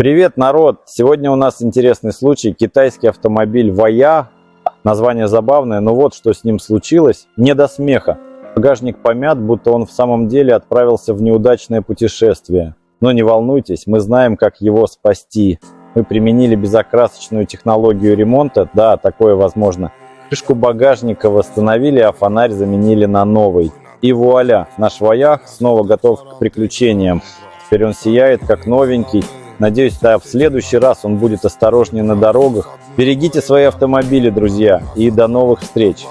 Привет, народ! Сегодня у нас интересный случай. Китайский автомобиль Voyah. Название забавное, но вот что с ним случилось. Не до смеха. Багажник помят, будто он в самом деле отправился в неудачное путешествие. Но не волнуйтесь, мы знаем, как его спасти. Мы применили безокрасочную технологию ремонта. Да, такое возможно. Крышку багажника восстановили, а фонарь заменили на новый. И вуаля, наш Voyah снова готов к приключениям. Теперь он сияет, как новенький. Надеюсь, в следующий раз он будет осторожнее на дорогах. Берегите свои автомобили, друзья, и до новых встреч!